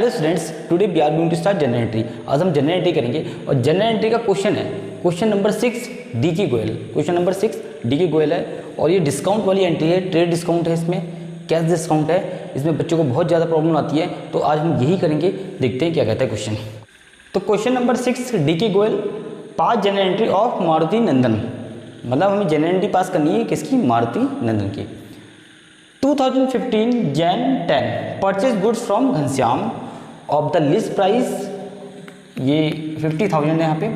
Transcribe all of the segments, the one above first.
Hello students, today we are going to start general entry. आज हम general entry करेंगे और जनरल एंट्री का क्वेश्चन है question number 6 D K Goyal. Question number 6 D K Goyal है और ये डिस्काउंट वाली एंट्री है, ट्रेड डिस्काउंट है, इसमें कैश डिस्काउंट है। इसमें बच्चों को बहुत ज़्यादा प्रॉब्लम आती है, तो आज हम यही करेंगे। देखते हैं क्या कहता है क्वेश्चन। तो question number 6 D K Goyal, pass general entry of Maruti नंदन। मतलब हमें जनरल एंट्री पास करनी है किसकी? मारुति नंदन की। 2015 Jan 10 purchase goods from Ghanshyam of the list price, ये 50,000 है यहाँ पे,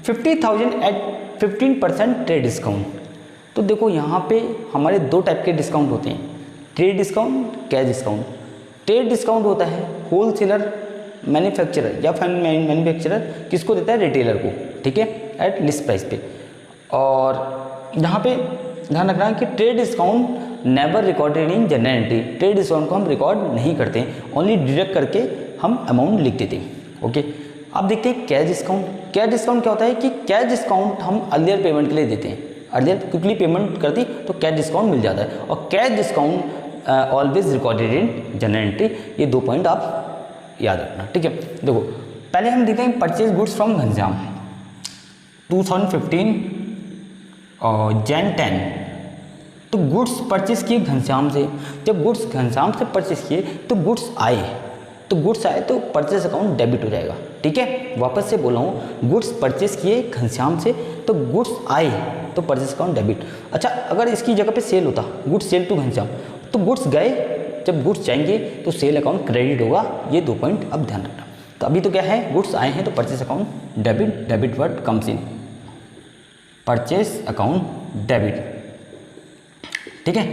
50,000 एट 15% ट्रेड डिस्काउंट। तो देखो यहाँ पे हमारे दो टाइप के डिस्काउंट होते हैं, trade discount, cash discount. Trade discount होता है होलसेलर मैन्युफैक्चरर या मैन्युफैक्चरर किसको देता है? रिटेलर को, ठीक है, एट लिस्ट प्राइस पे। और यहाँ पे ध्यान रखना है कि trade discount never recorded in general entry. Trade discount को हम रिकॉर्ड नहीं करते हैं, ओनली डिडक्ट करके हम अमाउंट लिख देते हैं। ओके, अब देखते हैं कैश डिस्काउंट। कैश डिस्काउंट क्या होता है कि कैश डिस्काउंट हम अर्लियर पेमेंट के लिए देते हैं। अर्लियर क्विकली पेमेंट कर दी तो कैश डिस्काउंट मिल जाता है। और cash discount always recorded in general entry. ये दो पॉइंट आप याद रखना, ठीक है। देखो पहले हम देखते हैं परचेज गुड्स फ्रॉम घनश्याम 2015 और Jan 10। तो गुड्स परचेस किए घनश्याम से। जब गुड्स घनश्याम से परचेस किए तो गुड्स आए, तो परचेस अकाउंट डेबिट हो जाएगा, ठीक है। वापस से बोला हूँ, गुड्स परचेस किए घनश्याम से तो गुड्स आए तो परचेस अकाउंट डेबिट। अच्छा, अगर इसकी जगह पे सेल होता, गुड्स सेल टू घनश्याम, तो गुड्स गए, जब गुड्स जाएंगे तो सेल अकाउंट क्रेडिट होगा। ये दो पॉइंट अब ध्यान रखना। तो अभी तो क्या है, गुड्स आए हैं तो purchase account debit, debit word comes in, purchase account debit, ठीक है।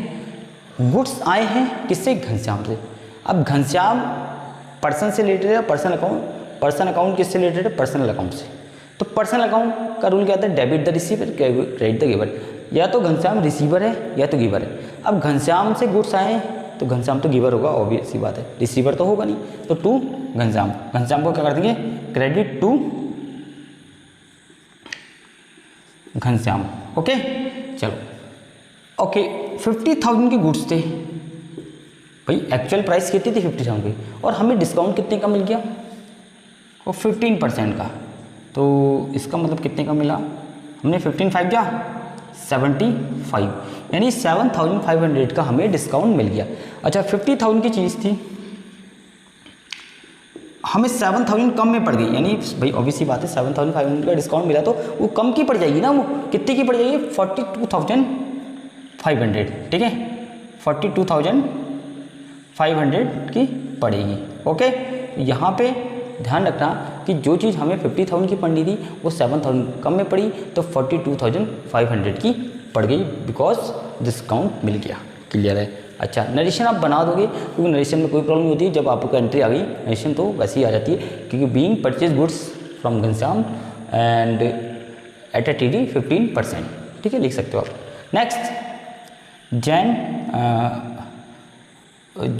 गुड्स आए हैं किससे? घनश्याम से। अब घनश्याम पर्सन से रिलेटेड है, पर्सन अकाउंट किससे रिलेटेड है? पर्सनल अकाउंट से। तो पर्सनल अकाउंट का रूल क्या आता है? Debit the receiver, credit the giver. या तो घनश्याम रिसीवर है या तो गिवर है। अब घनश्याम से गुड्स आए तो घनश्याम तो गिवर होगा, ऑब्वियस सी बात है, रिसीवर तो होगा नहीं। तो टू घनश्याम, घनश्याम को क्या कर देंगे? Credit to Ghanshyam. ओके, चलो। ओके, 50,000 की गुड्स थे भाई, एक्चुअल प्राइस कितनी थी? 50,000 की, और हमें डिस्काउंट कितने का मिल गया? वो 15% का। तो इसका मतलब कितने का मिला? हमने 15 क्या 75, यानी 7,500 का हमें डिस्काउंट मिल गया। अच्छा, 50,000 की चीज़ थी, हमें 7,000 कम में पड़ गई, यानी भाई ऑब्वियसली बात है 7,500 का डिस्काउंट मिला तो वो कम की पड़ जाएगी ना। वो कितने की पड़ जाएगी? 42,500, ठीक है, 42,500 की पड़ेगी। ओके, यहाँ पे ध्यान रखना कि जो चीज़ हमें 50,000 की पड़नी थी वो 7,000 कम में पड़ी, तो 42,500 की पड़ गई, बिकॉज डिस्काउंट मिल गया। क्लियर है? अच्छा, नरेशन आप बना दोगे क्योंकि नरेशन में कोई प्रॉब्लम नहीं होती। जब आपको एंट्री आ गई नरेशन तो वैसे ही आ जाती है, क्योंकि being purchase goods from Ghanshyam and at a TD 15%, ठीक है, लिख सकते हो आप। नेक्स्ट Jan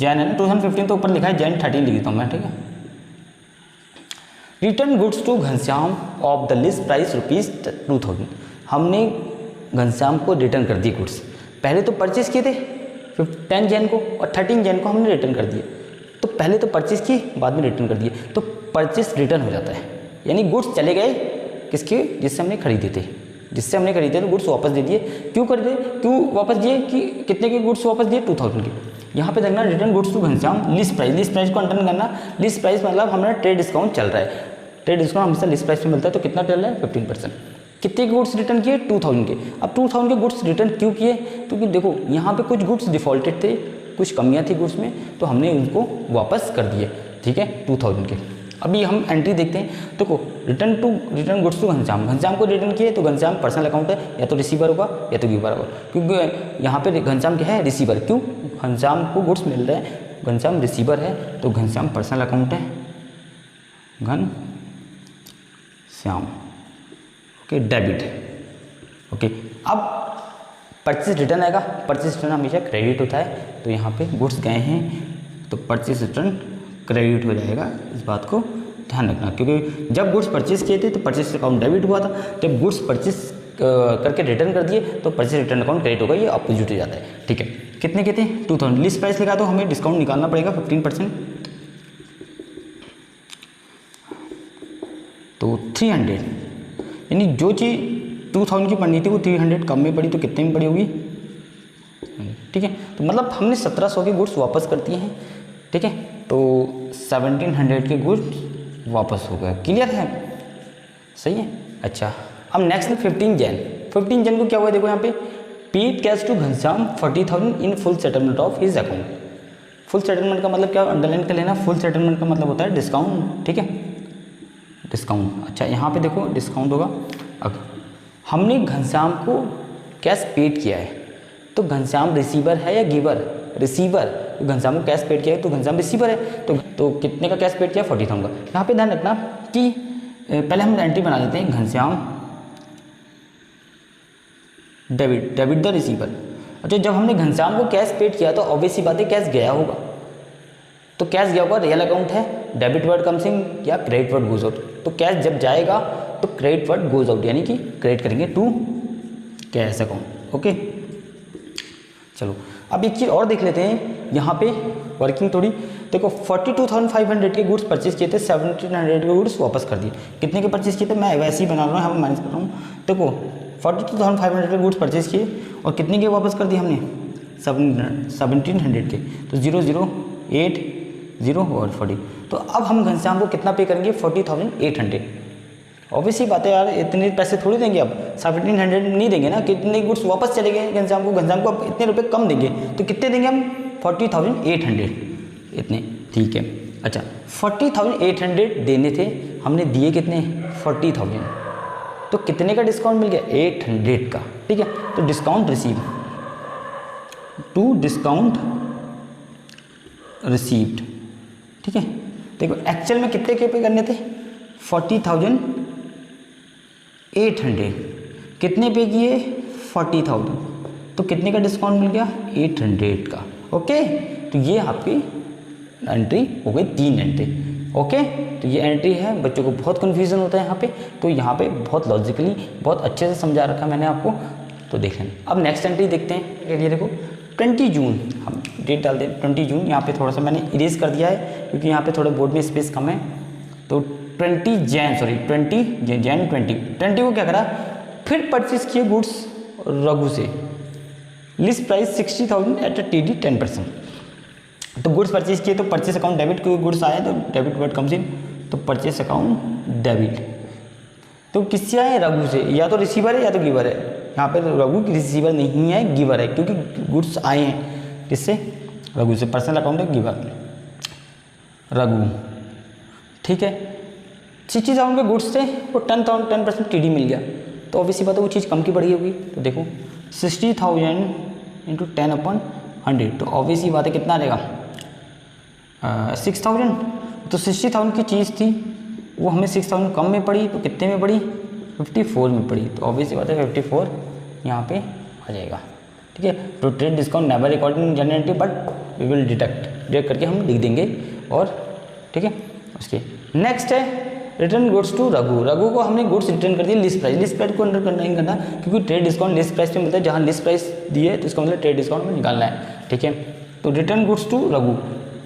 है ना, 2015 तो ऊपर लिखा है, Jan 13 लिख देता हूँ मैं, ठीक है। Return goods to Ghanshyam of the list price ₹2,000। हमने घनश्याम को रिटर्न कर दिए गुड्स। पहले तो परचेज किए थे 10 Jan को और 13 Jan को हमने रिटर्न कर दिए। तो पहले तो परचेज किए, बाद में रिटर्न कर दिए, तो परचेज रिटर्न हो जाता है, यानी गुड्स चले गए किसके? जिससे हमने खरीदे थे, जिससे हमने खरीदे तो गुड्स वापस दे दिए। क्यों कर दिए? क्यों वापस दिए? कि कितने के गुड्स वापस दिए? 2,000 के। यहाँ पे देखना, return goods to Ghanshyam list price, list price को अंडरलाइन करना। लिस्ट प्राइस मतलब हमारा ट्रेड डिस्काउंट चल रहा है, ट्रेड डिस्काउंट हमेशा लिस्ट प्राइस पे मिलता है, तो कितना चल रहा है? 15%। कितने के गुड्स रिटर्न किए? 2,000 के। अब 2,000 के गुड्स रिटर्न क्यों किए? क्योंकि देखो यहाँ पे कुछ गुड्स डिफॉल्टेड थे, कुछ कमियाँ थी गुड्स में, तो हमने उनको वापस कर दिए, ठीक है, 2,000 के। अभी हम एंट्री देखते हैं। देखो, return goods to Ghanshyam, Ghanshyam को रिटर्न किए तो घनश्याम पर्सनल अकाउंट है, या तो रिसीवर होगा या तो गिवर होगा, क्योंकि यहाँ पे घनश्याम क्या है? रिसीवर। क्यों? घनश्याम को गुड्स मिल रहे हैं, घनश्याम रिसीवर है, तो घनश्याम पर्सनल अकाउंट है, घनश्याम, ओके, डेबिट। ओके, अब परचेज रिटर्न आएगा, परचेज रिटर्न हमेशा क्रेडिट होता है, तो यहाँ पे गुड्स गए हैं तो परचेज रिटर्न क्रेडिट हो जाएगा। इस बात को ध्यान रखना, क्योंकि जब गुड्स परचेज किए थे तो परचेज अकाउंट डेबिट हुआ था, जब गुड्स परचेज करके रिटर्न कर दिए तो परचेज रिटर्न अकाउंट क्रेडिट होगा, ये अपोजिट हो जाता है, ठीक है। कितने के थे? 2,000। लिस्ट प्राइस लिखा तो हमें डिस्काउंट निकालना पड़ेगा 15%। तो 300, यानी जो चीज़ 2000 की पड़नी थी वो 300 कम में पड़ी, तो कितने में पड़ी होगी, ठीक है। तो मतलब हमने 1700 के गुड्स वापस कर दिए हैं, ठीक है। तो 1700 के गुड्स वापस हो गए, क्लियर है, सही है। अच्छा, अब नेक्स्ट 15 जैन। 15 जैन को क्या हुआ, देखो यहाँ पे paid cash to Ghanshyam 40,000 in full settlement of his account. Full settlement का मतलब क्या, अंडरलाइन कर लेना, फुल सेटलमेंट का मतलब होता है डिस्काउंट, ठीक है, डिस्काउंट। अच्छा, यहाँ पे देखो डिस्काउंट होगा। अब हमने घनश्याम को कैश पेड किया है, तो घनश्याम रिसीवर है या गिवर, रिसीवर। घनश्याम को कैश पेड किया है तो घनश्याम रिसीवर है, तो कितने का कैश पेड किया, 40,000 का। यहाँ पे ध्यान रखना कि पहले हम एंट्री बना देते हैं, घनश्याम डेबिट द रिसीवर। अच्छा, जब हमने घनश्याम को कैश पेड किया तो ऑब्वियसली बात है कैश गया होगा, तो कैश गया होगा, रियल अकाउंट है, डेबिट वर्ड कम्स इन या क्रेडिट वर्ड गोज आउट। तो कैश जब जाएगा तो क्रेडिट वर्ड गोज आउट, यानी कि क्रेडिट करेंगे टू कैश अकाउंट, ओके। चलो अब एक चीज़ और देख लेते हैं, यहाँ पे वर्किंग थोड़ी देखो। 42,500 के गुड्स परचेज किए थे, 1,700 के गुड्स वापस कर दिए। कितने के परचेज किए थे, मैं वैसे ही बना रहा हूँ, यहाँ पर माइनस कर रहा हूँ। देखो 42,500 के गुड्स परचेज किए और कितने के वापस कर दिए हमने, 1,700 के, तो 0,080 और 40। तो अब हम घनश्याम को कितना पे करेंगे, 40,800। ऑब्वियसली बात है यार, इतने पैसे थोड़ी देंगे, अब 1,700 नहीं देंगे ना, कितने गुड्स वापस चले गए घनश्याम को अब इतने रुपए कम देंगे, तो कितने देंगे हम, 40,800 इतने, ठीक है। अच्छा, 40,800 देने थे, हमने दिए कितने, 40,000, तो कितने का डिस्काउंट मिल गया, 800 का, ठीक है। तो discount receive to discount received, ठीक है। देखो एक्चुअल में कितने के पे करने थे, 40,800, कितने पे किए, 40,000, तो कितने का डिस्काउंट मिल गया, 800 का, ओके। तो ये आपकी एंट्री हो गई, 3 एंट्री, ओके। तो ये एंट्री है, बच्चों को बहुत कन्फ्यूजन होता है यहाँ पे, तो यहाँ पे बहुत लॉजिकली बहुत अच्छे से समझा रखा मैंने आपको, तो देखें। अब नेक्स्ट एंट्री देखते हैं, ये देखो 20 जून, हम डेट डाल दें 20 जून। यहाँ पे थोड़ा सा मैंने इरेज कर दिया है क्योंकि यहाँ पे थोड़ा बोर्ड में स्पेस कम है, तो 20 जैन को क्या करा, फिर परचेज किए गुड्स रघु से, लिस्ट प्राइस 60,000 एट TD 10%। तो गुड्स परचेज किए तो परचेज अकाउंट डेबिट, क्योंकि गुड्स आए तो डेबिट वर्ड कम्स इन, तो परचेज अकाउंट डेबिट। तो किससे आए, रघु से, या तो रिसीवर है या तो गिवर है। यहाँ पे रघु रिसीवर नहीं है, गिवर है, क्योंकि गुड्स आए हैं किससे, रघु से, पर्सनल अकाउंट है, गिवर रघु, ठीक है। 60,000 के गुड्स थे, वो 10% TD मिल गया, तो ऑब्वियसली बात है वो चीज़ कम की बढ़ी होगी। तो देखो 60,000 इंटू 10/100, तो ऑब्वियसली बात है कितना रहेगा, 6,000। तो 60,000 की चीज़ थी, वो हमें 6,000 कम में पड़ी, तो कितने में पड़ी, 54 में पड़ी, तो ऑब्वियसली बात है 54 यहाँ पे आ जाएगा, ठीक है। तो trade discount never recording generative, but we will detect करके हम लिख देंगे, और ठीक है। उसके नेक्स्ट है रिटर्न गुड्स टू रघु को हमने गुड्स रिटर्न कर दिए लिस्ट प्राइस को अंडर करना नहीं करना, क्योंकि ट्रेड डिस्काउंट लिस्ट प्राइस पे मिलता है, जहाँ लिस्ट प्राइस दिए तो इसका मतलब ट्रेड डिस्काउंट में निकालना है, ठीक है। तो रिटर्न गुड्स टू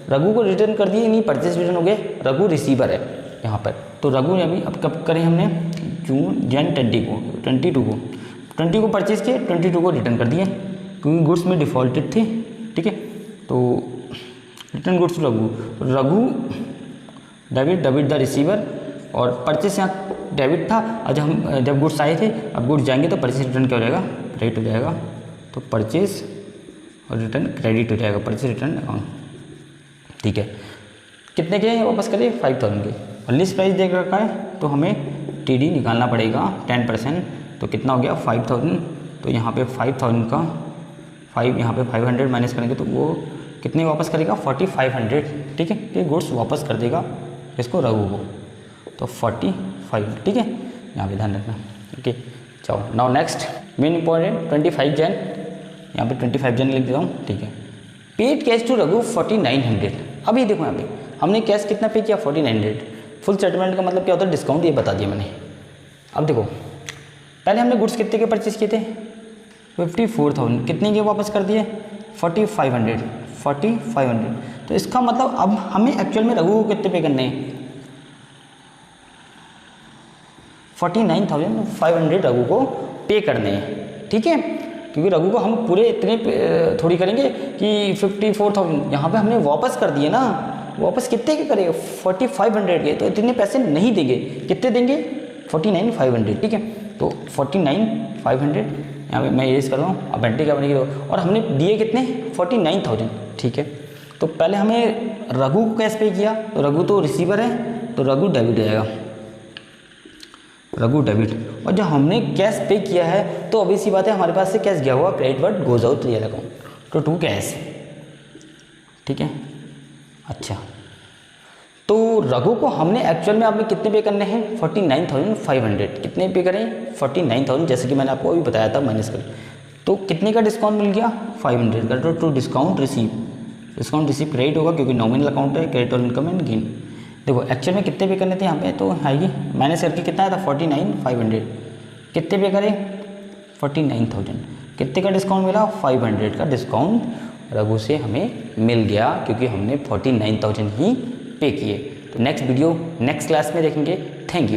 रघु को रिटर्न कर दिए, नहीं परचेज रिटर्न हो गए, रघु रिसीवर है यहाँ पर। तो रघु ने अभी अब कब करें हमने, जैन 20 को परचेज किए, 22 को रिटर्न कर दिए, क्योंकि गुड्स में डिफॉल्टेड थे, ठीक है। तो return goods to Raghu debit the receiver, और परचेस यहाँ डेबिट था, और जब गुड्स आए थे, अब गुड्स जाएंगे तो परचेस रिटर्न क्या हो जाएगा, क्रेडिट हो जाएगा, तो परचेस और रिटर्न क्रेडिट हो जाएगा, परचेस रिटर्न अकाउंट, ठीक है। कितने के वापस करें, 5,000 के, और लिस्ट प्राइस देख रखा है, तो हमें TD निकालना पड़ेगा 10%, तो कितना हो गया 5,000, तो यहाँ पे 5,000 का 5 यहाँ पे 500 माइनस करेंगे, तो वो कितने वापस करेगा, 4,500, ठीक है। ये गुड्स वापस कर देगा इसको रघु को, तो 45, ठीक है, यहाँ पे ध्यान रखना, ओके। चलो now next main important 25 Jan, यहाँ पे 25 जैन लिख देता हूँ, ठीक है। Paid cash to Raghu 4,900। अभी देखो यहाँ पे हमने कैश कितना पे किया, 4,900। फुल सेटलमेंट का मतलब क्या होता है, डिस्काउंट, ये बता दिया मैंने। अब देखो पहले हमने गुड्स कितने के परचेज किए थे, 54,000, कितने के वापस कर दिए, 4,500। तो इसका मतलब अब हमें एक्चुअल में रघु को कितने पे करने हैं, 49,500 रघु को पे करने हैं, ठीक है। क्योंकि रघु को हम पूरे इतने थोड़ी करेंगे कि 54,000, यहाँ पे हमने वापस कर दिए ना, वापस कितने के करेंगे 4500 के, तो इतने पैसे नहीं देंगे, कितने देंगे 49,500, ठीक है। तो 49,500 यहाँ पे मैं यूज कर रहा हूँ, अब एंट्री क्या बनेगी, और हमने दिए कितने 49,000, ठीक है। तो पहले हमें रघु को कैश पे किया, तो रघु तो रिसीवर है, तो रघु डेबिट आएगा, रघु डेबिट। और जब हमने कैश पे किया है तो obvious सी बात है हमारे पास से कैश गया हुआ, credit word goes out real account, तो टू कैश, ठीक है। अच्छा, तो रघु को हमने एक्चुअल में आपने कितने पे करने हैं 49,500, कितने पे करें 49,000, जैसे कि मैंने आपको अभी बताया था माइनस कर, तो कितने का डिस्काउंट मिल गया 500 का, तो टू डिस्काउंट रिसीव क्रेडिट होगा क्योंकि नॉमिनल अकाउंट है, क्रेडिट और इनकम एंड गेन। देखो एक्चुअल में कितने पे करने थे यहाँ पे, तो आएगी माइनस करके कितना आया था 49,500, कितने पे करें 49,000, कितने का डिस्काउंट मिला 500 का डिस्काउंट रघु से हमें मिल गया क्योंकि हमने 49,000 ही पे किए। तो नेक्स्ट वीडियो नेक्स्ट क्लास में देखेंगे। Thank you.